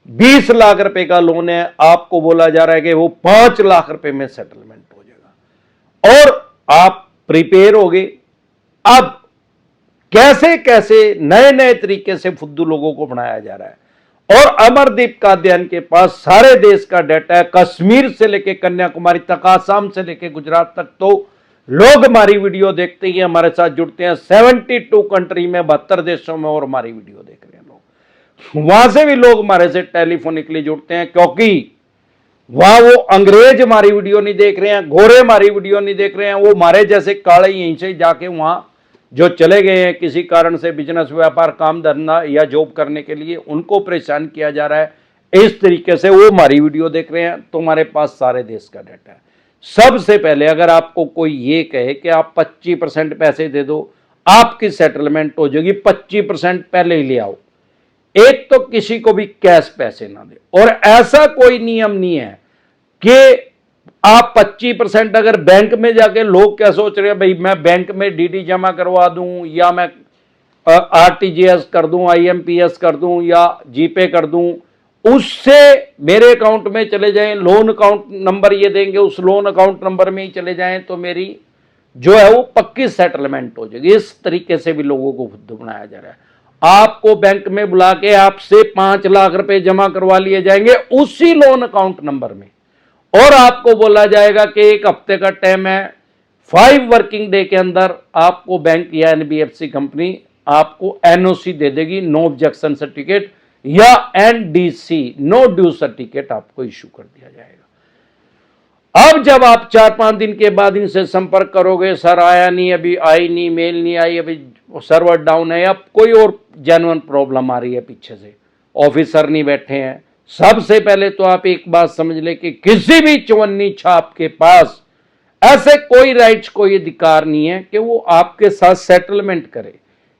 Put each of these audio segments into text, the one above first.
20 लाख रुपए का लोन है, आपको बोला जा रहा है कि वो 5 लाख रुपए में सेटलमेंट हो जाएगा और आप प्रिपेयर हो गए। अब कैसे कैसे नए नए तरीके से फुद्दू लोगों को बनाया जा रहा है। और अमरदीप कादियान के पास सारे देश का डाटा है, कश्मीर से लेके कन्याकुमारी तक, आसाम से लेके गुजरात तक। तो लोग हमारी वीडियो देखते ही हमारे साथ जुड़ते हैं। 72 कंट्री में, 72 देशों में, और हमारी वीडियो देख रहे हैं लोग। वहां से भी लोग हमारे से टेलीफोनिकली जुड़ते हैं, क्योंकि वहां वो अंग्रेज हमारी वीडियो नहीं देख रहे हैं, गोरे हमारी वीडियो नहीं देख रहे हैं, वो हमारे जैसे काले यहीं से जाके वहां जो चले गए हैं किसी कारण से बिजनेस, व्यापार, काम धंधा या जॉब करने के लिए, उनको परेशान किया जा रहा है। इस तरीके से वो हमारी वीडियो देख रहे हैं। तो हमारे पास सारे देश का डाटा है। सबसे पहले अगर आपको कोई ये कहे कि आप 25% पैसे दे दो, आपकी सेटलमेंट हो जाएगी, 25% पहले ही ले आओ। एक तो किसी को भी कैश पैसे ना दे, और ऐसा कोई नियम नहीं है कि आप 25% अगर बैंक में जाके, लोग क्या सोच रहे हैं भाई मैं बैंक में डीडी जमा करवा दूं, या मैं आरटीजीएस कर दूं, आईएमपीएस कर दूं, या जीपे कर दूं, उससे मेरे अकाउंट में चले जाएं, लोन अकाउंट नंबर ये देंगे, उस लोन अकाउंट नंबर में ही चले जाएं तो मेरी जो है वो पक्की सेटलमेंट हो जाएगी। इस तरीके से भी लोगों को बुद्धू बनाया जा रहा है। आपको बैंक में बुला के आपसे 5 लाख रुपए जमा करवा लिए जाएंगे उसी लोन अकाउंट नंबर में, और आपको बोला जाएगा कि 1 हफ्ते का टाइम है, 5 वर्किंग डे के अंदर आपको बैंक या एनबीएफसी कंपनी आपको एनओसी दे देगी, नो ऑब्जेक्शन सर्टिफिकेट, या एनडीसी, नो ड्यू सर्टिफिकेट आपको इशू कर दिया जाएगा। अब जब आप 4-5 दिन के बाद इनसे संपर्क करोगे, सर आया नहीं, अभी आई नहीं, मेल नहीं आई, अभी सर्वर डाउन है, अब कोई और जेन्युइन प्रॉब्लम आ रही है पीछे से, ऑफिसर नहीं बैठे हैं, सबसे पहले तो आप एक बात समझ ले कि किसी भी चवन्नी छाप के पास ऐसे कोई राइट्स, कोई अधिकार नहीं है कि वो आपके साथ सेटलमेंट करे।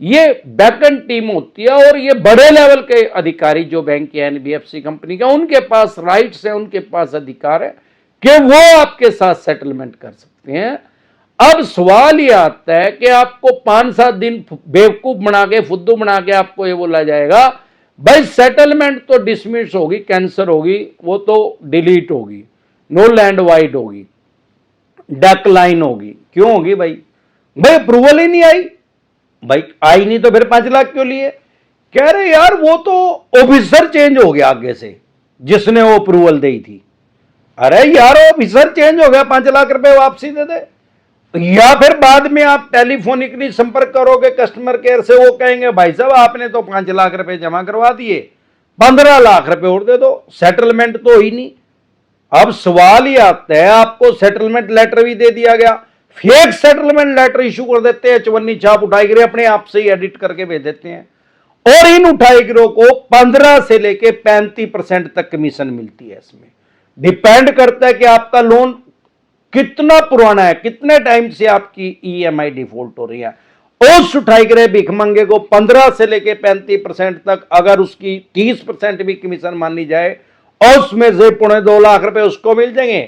ये बैकएंड टीम होती है, और ये बड़े लेवल के अधिकारी जो बैंक या एनबीएफसी कंपनी का, उनके पास राइट्स है, उनके पास अधिकार है कि वो आपके साथ सेटलमेंट कर सकते हैं। अब सवाल ये आता है कि आपको 5-7 दिन बेवकूफ बना के, फुद्दू बना के आपको ये बोला जाएगा भाई सेटलमेंट तो डिसमिस होगी, कैंसर होगी, वो तो डिलीट होगी, नो लैंड वाइड होगी, डेक्लाइन होगी। क्यों होगी भाई? भाई अप्रूवल ही नहीं आई। भाई आई नहीं तो फिर 5 लाख क्यों लिए? कह रहे यार वो तो ऑफिसर चेंज हो गया आगे से, जिसने वो अप्रूवल दी थी। अरे यार ऑफिसर चेंज हो गया, 5 लाख रुपए वापसी दे दे। या फिर बाद में आप टेलीफोनिकली संपर्क करोगे कस्टमर केयर से, वो कहेंगे भाई साहब आपने तो 5 लाख रुपए जमा करवा दिए, 15 लाख रुपए और दे दो, सेटलमेंट तो ही नहीं। अब सवाल ही आता है, आपको सेटलमेंट लेटर भी दे दिया गया, फेक सेटलमेंट लेटर इशू कर देते हैं, चवन्नी छाप उठाई गिरे अपने आप से ही एडिट करके भेज देते हैं, और इन उठाई गिरों को 15 से लेके 35% तक कमीशन मिलती है। इसमें डिपेंड करता है कि आपका लोन कितना पुराना है, कितने टाइम से आपकी ईएमआई डिफॉल्ट हो रही है। उस उठाई गिरे भिखमंगे को 15 से लेके 35% तक, अगर उसकी 30% भी कमीशन मानी जाए, और उसमें से 2.25 लाख रुपए उसको मिल जाएंगे,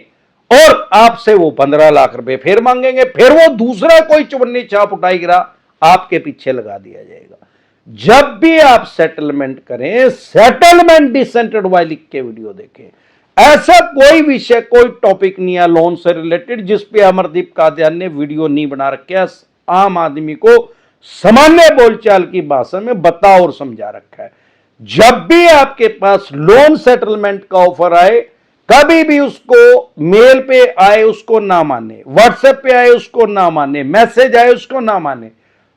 और आपसे वो 15 लाख रुपए फिर मांगेंगे, फिर वो दूसरा कोई चवन्नी छाप उठाई गिरा आपके पीछे लगा दिया जाएगा। जब भी आप सेटलमेंट करें, सेटलमेंट डिसेंटेड वाई लिख के वीडियो देखें। ऐसा कोई विषय, कोई टॉपिक नहीं है लोन से रिलेटेड जिस पे अमरदीप कादियान ने वीडियो नहीं बना रखा है। आम आदमी को सामान्य बोलचाल की भाषा में बता और समझा रखा है। जब भी आपके पास लोन सेटलमेंट का ऑफर आए, कभी भी उसको मेल पे आए उसको ना माने, व्हाट्सएप पे आए उसको ना माने, मैसेज आए उसको ना माने,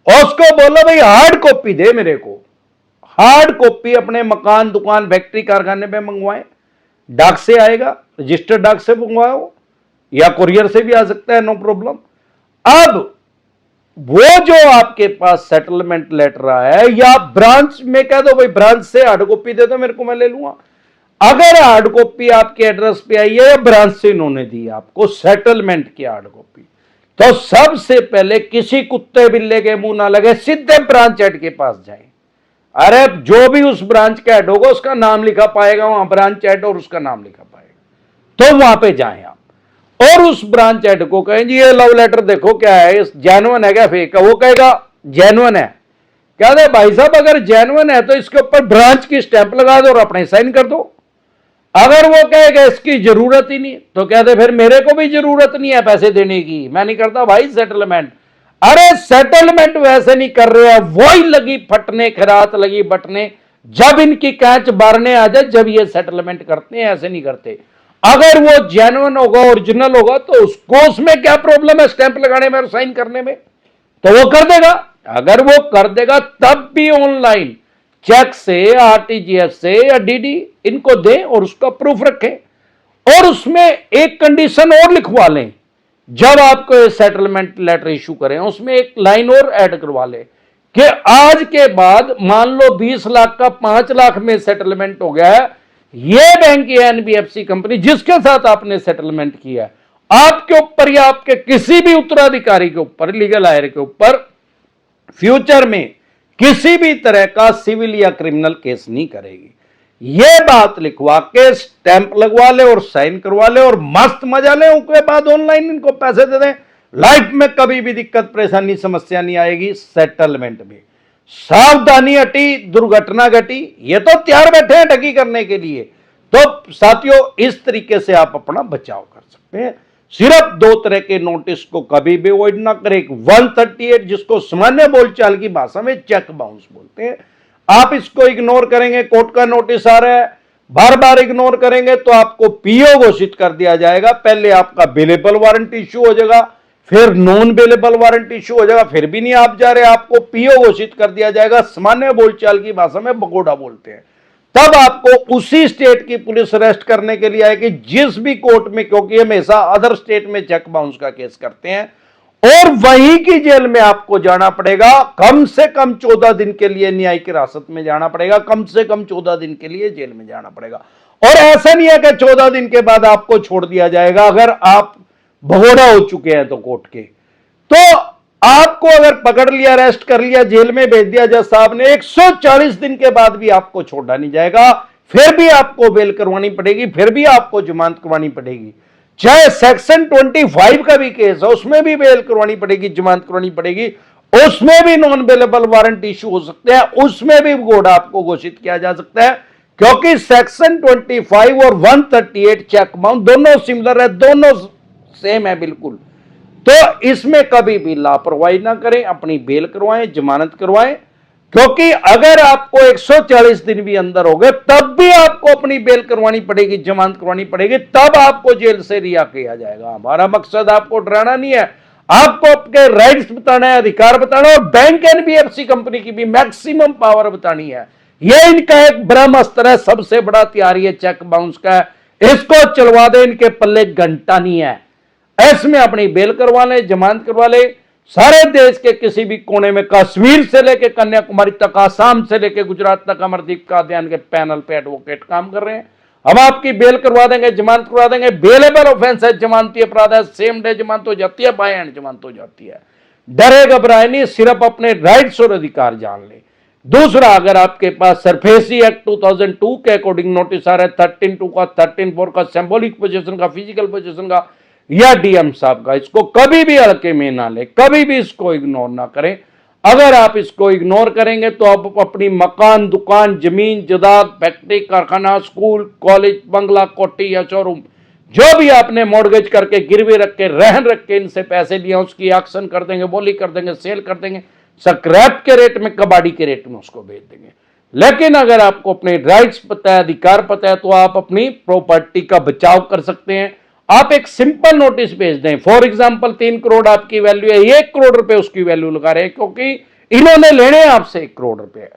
और उसको बोलो भाई हार्ड कॉपी दे मेरे को। हार्ड कॉपी अपने मकान, दुकान, फैक्ट्री, कारखाने पे मंगवाएं, डाक से आएगा, रजिस्टर्ड डाक से मंगवाओ, या कुरियर से भी आ सकता है, नो प्रॉब्लम। अब वो जो आपके पास सेटलमेंट लेटर आया है, या ब्रांच में कह दो भाई ब्रांच से हार्ड कॉपी दे दो मेरे को, मैं ले लूंगा। अगर हार्ड कॉपी आपके एड्रेस पे आई है, या ब्रांच से इन्होंने दी आपको सेटलमेंट की हार्ड कॉपी, तो सबसे पहले किसी कुत्ते बिल्ले के मुंह ना लगे, सीधे ब्रांच हेड के पास जाए। अरे जो भी उस ब्रांच का हेड होगा उसका नाम लिखा पाएगा वहां ब्रांच हेड, और उसका नाम लिखा पाएगा, तो वहां पे जाएं आप, और उस ब्रांच हेड को कहें जी ये लव लेटर देखो क्या है, जेन्युइन है क्या फेक है? वो कहेगा जेन्युइन है। कहते भाई साहब अगर जेन्युइन है तो इसके ऊपर ब्रांच की स्टैंप लगा दो और अपने साइन कर दो। अगर वो कहेगा इसकी जरूरत ही नहीं तो कहते फिर मेरे को भी जरूरत नहीं है पैसे देने की, मैं नहीं करता भाई सेटलमेंट। अरे सेटलमेंट वैसे नहीं कर रहे हैं, वही लगी फटने खरात लगी बटने, जब इनकी कैच बारने आ जाए जब ये सेटलमेंट करते हैं, ऐसे नहीं करते। अगर वो जेन्युइन होगा ओरिजिनल होगा तो उसको उसमें क्या प्रॉब्लम है स्टैंप लगाने में और साइन करने में, तो वो कर देगा। अगर वो कर देगा तब भी ऑनलाइन चेक से आरटीजीएस से या डीडी इनको दें और उसका प्रूफ रखें, और उसमें एक कंडीशन और लिखवा लें जब आपको सेटलमेंट लेटर इशू करें, उसमें एक लाइन और ऐड करवा लें कि आज के बाद मान लो 20 लाख का 5 लाख में सेटलमेंट हो गया है, ये बैंक या एनबीएफसी कंपनी जिसके साथ आपने सेटलमेंट किया है आपके ऊपर या आपके किसी भी उत्तराधिकारी के ऊपर, लीगल हायर के ऊपर फ्यूचर में किसी भी तरह का सिविल या क्रिमिनल केस नहीं करेगी। ये बात लिखवा के स्टैंप लगवा ले और साइन करवा ले और मस्त मजा ले, उसके बाद ऑनलाइन इनको पैसे दे दें, लाइफ में कभी भी दिक्कत परेशानी समस्या नहीं आएगी। सेटलमेंट में सावधानी हटी, दुर्घटना घटी, ये तो तैयार बैठे हैं ठगी करने के लिए। तो साथियों इस तरीके से आप अपना बचाव कर सकते हैं। सिर्फ 2 तरह के नोटिस को कभी भी अवॉइड ना करें। 138 जिसको सामान्य बोलचाल की भाषा में चेक बाउंस बोलते हैं, आप इसको इग्नोर करेंगे, कोर्ट का नोटिस आ रहा है, बार बार इग्नोर करेंगे तो आपको पीओ घोषित कर दिया जाएगा। पहले आपका बिलेबल वारंट इश्यू हो जाएगा, फिर नॉन बिलेबल वारंट इश्यू हो जाएगा, फिर भी नहीं आप जा रहे, आपको पीओ घोषित कर दिया जाएगा। सामान्य बोलचाल की भाषा में बगोड़ा बोलते हैं। तब आपको उसी स्टेट की पुलिस अरेस्ट करने के लिए आएगी जिस भी कोर्ट में, क्योंकि हमेशा अदर स्टेट में चेक बाउंस का केस करते हैं, और वहीं की जेल में आपको जाना पड़ेगा। कम से कम 14 दिन के लिए न्यायिक हिरासत में जाना पड़ेगा, कम से कम 14 दिन के लिए जेल में जाना पड़ेगा। और ऐसा नहीं है कि 14 दिन के बाद आपको छोड़ दिया जाएगा अगर आप भगोड़ा हो चुके हैं तो कोर्ट के। तो आपको अगर पकड़ लिया, अरेस्ट कर लिया, जेल में भेज दिया जज साहब ने, 140 दिन के बाद भी आपको छोड़ा नहीं जाएगा, फिर भी आपको बेल करवानी पड़ेगी, फिर भी आपको जमानत करवानी पड़ेगी। चाहे सेक्शन 25 का भी केस है उसमें भी बेल करवानी पड़ेगी, जमानत करवानी पड़ेगी, उसमें भी नॉन बेलेबल वारंट इश्यू हो सकते हैं, उसमें भी घोड़ा आपको घोषित किया जा सकता है, क्योंकि सेक्शन 25 और 138 चेक बाउंस दोनों सिमिलर है, दोनों सेम है बिल्कुल। तो इसमें कभी भी लापरवाही ना करें, अपनी बेल करवाएं, जमानत करवाएं, क्योंकि अगर आपको 140 दिन भी अंदर हो गए तब भी आपको अपनी बेल करवानी पड़ेगी, जमानत करवानी पड़ेगी, तब आपको जेल से रिहा किया जाएगा। हमारा मकसद आपको डराना नहीं है, आपको आपके राइट्स बताना है, अधिकार बताना है, और बैंक एनबीएफसी कंपनी की भी मैक्सिमम पावर बतानी है। यह इनका एक ब्रह्मास्त्र है, सबसे बड़ा हथियार ये चेक बाउंस का है, इसको चलवा दे, इनके पल्ले घंटा नहीं है। इसमें अपनी बेल करवा ले, जमानत करवा ले। सारे देश के किसी भी कोने में, कश्मीर से लेकर कन्याकुमारी तक, आसाम से लेकर गुजरात तक अमरदीप कादियान के पैनल पे एडवोकेट काम कर रहे हैं। हम आपकी बेल करवा देंगे, जमानत करवा देंगे। बेलेबल ऑफेंस है, जमानती अपराध है, सेम डे जमानत हो जाती है, बाय एंड जमानत हो जाती है। डरे घबराए नहीं, सिर्फ अपने राइट्स और अधिकार जान ले। दूसरा, अगर आपके पास सरफेसी एक्ट 2002 के अकॉर्डिंग नोटिस आ रहा है 13(2) का, 13(4) का, सिंबॉलिक पोजीशन का, फिजिकल पोजीशन का या डीएम साहब का, इसको कभी भी हल्के में ना ले, कभी भी इसको इग्नोर ना करें। अगर आप इसको इग्नोर करेंगे तो आप अपनी मकान, दुकान, जमीन, जायदाद, फैक्ट्री, कारखाना, स्कूल, कॉलेज, बंगला, कोठी या शोरूम, जो भी आपने मॉर्गेज करके, गिरवी रख के, रहन रख के इनसे पैसे लिए, उसकी एक्शन कर देंगे, बोली कर देंगे, सेल कर देंगे, स्क्रैप के रेट में, कबाड़ी के रेट में उसको बेच देंगे। लेकिन अगर आपको अपने राइट्स पता है, अधिकार पता है, तो आप अपनी प्रॉपर्टी का बचाव कर सकते हैं। आप एक सिंपल नोटिस भेज दें। फॉर एग्जांपल 3 करोड़ आपकी वैल्यू है, 1 करोड़ रुपए उसकी वैल्यू लगा रहे हैं क्योंकि इन्होंने लेने हैं आपसे 1 करोड़ रुपए।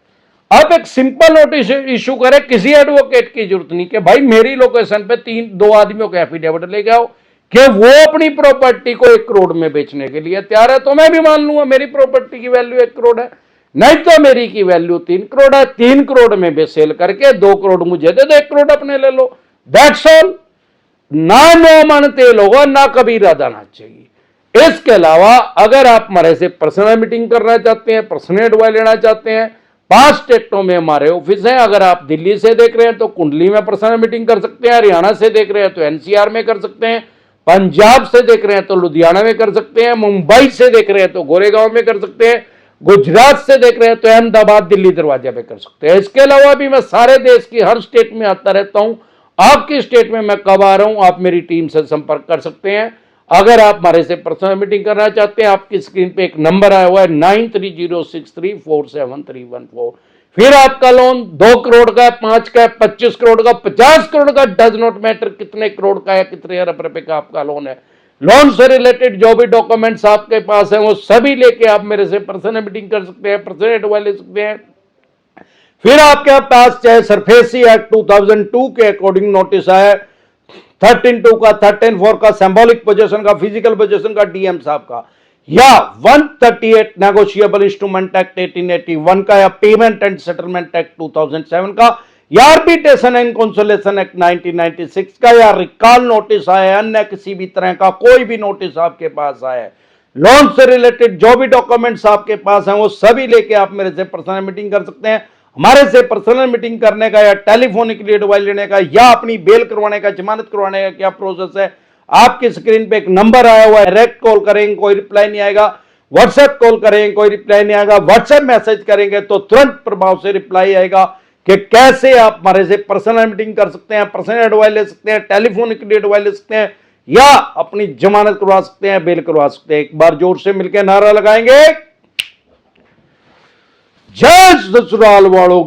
आप एक सिंपल नोटिस इशू करें, किसी एडवोकेट की जरूरत नहीं कि भाई मेरी लोकेशन पे 2 आदमियों के एफिडेविट लेके आओ कि वो अपनी प्रॉपर्टी को 1 करोड़ में बेचने के लिए तैयार है, तो मैं भी मान लूंगा मेरी प्रॉपर्टी की वैल्यू 1 करोड़ है। नहीं तो मेरी की वैल्यू 3 करोड़ है, 3 करोड़ में भी सेल करके 2 करोड़ मुझे दे दो, 1 करोड़ अपने ले लो, दैट्स ऑल। ना मन तेल होगा, ना कभी इरादा ना चाहिए। इसके अलावा अगर आप हमारे से पर्सनल मीटिंग करना चाहते हैं, पर्सनल एडवाइस लेना चाहते हैं, 5 स्टेटों में हमारे ऑफिस हैं। अगर आप दिल्ली से देख रहे हैं तो कुंडली में पर्सनल मीटिंग कर सकते हैं, हरियाणा से देख रहे हैं तो एनसीआर में कर सकते हैं, पंजाब से देख रहे हैं तो लुधियाना में कर सकते हैं, मुंबई से देख रहे हैं तो गोरेगांव में कर सकते हैं, गुजरात से देख रहे हैं तो अहमदाबाद दिल्ली दरवाजे पे कर सकते हैं। इसके अलावा भी मैं सारे देश की हर स्टेट में आता रहता हूं। आपकी स्टेट में मैं कब आ रहा हूं, आप मेरी टीम से संपर्क कर सकते हैं। अगर आप हमारे से पर्सनल मीटिंग करना चाहते हैं, आपकी स्क्रीन पे एक नंबर आया हुआ है 9306347314। फिर आपका लोन 2 करोड़ का, 5 का, 25 करोड़ का, 50 करोड़ का, डज नॉट मैटर कितने करोड़ का है, कितने अरब रुपए का आपका लोन है। लोन से रिलेटेड जो भी डॉक्यूमेंट्स आपके पास हैं वो सभी लेके आप मेरे से पर्सनल मीटिंग कर सकते हैं, पर्सनल एडवाइस ले सकते हैं। फिर आपके पास चाहे सरफेसी एक्ट 2002 के अकॉर्डिंग नोटिस आया, 13(2) का, 13(4) का, सिंबॉलिक पोजीशन का, फिजिकल पोजीशन का, डीएम साहब का, या 138 नेगोशिएबल इंस्ट्रूमेंट एक्ट 1881 का, या पेमेंट एंड सेटलमेंट एक्ट 2007 का, या आर्बिट्रेशन एंड कंसोलिडेशन एक्ट 1996 का, या रिकॉल नोटिस आया, अन्य किसी भी तरह का कोई भी नोटिस आपके पास आया, लोन से रिलेटेड जो भी डॉक्यूमेंट्स आपके पास हैं वो सभी लेके आप मेरे से पर्सनल मीटिंग कर सकते हैं। हमारे से पर्सनल मीटिंग करने का या टेलीफोनिकली एडवाइस लेने का या अपनी बेल करवाने का, जमानत करवाने का क्या प्रोसेस है, आपकी स्क्रीन पे एक नंबर आया हुआ है, डायरेक्ट कॉल करेंगे कोई रिप्लाई नहीं आएगा, व्हाट्सएप कॉल करेंगे कोई रिप्लाई नहीं आएगा, व्हाट्सएप मैसेज करेंगे तो तुरंत प्रभाव से रिप्लाई आएगा कि कैसे आप हमारे से पर्सनल मीटिंग कर सकते हैं, पर्सनल एडवाइस ले सकते हैं, टेलीफोनिकली एडवाइस ले सकते हैं, या अपनी जमानत करवा सकते हैं, बेल करवा सकते हैं। एक बार जोर से मिलकर नारा लगाएंगे, जय ससुराल वालों।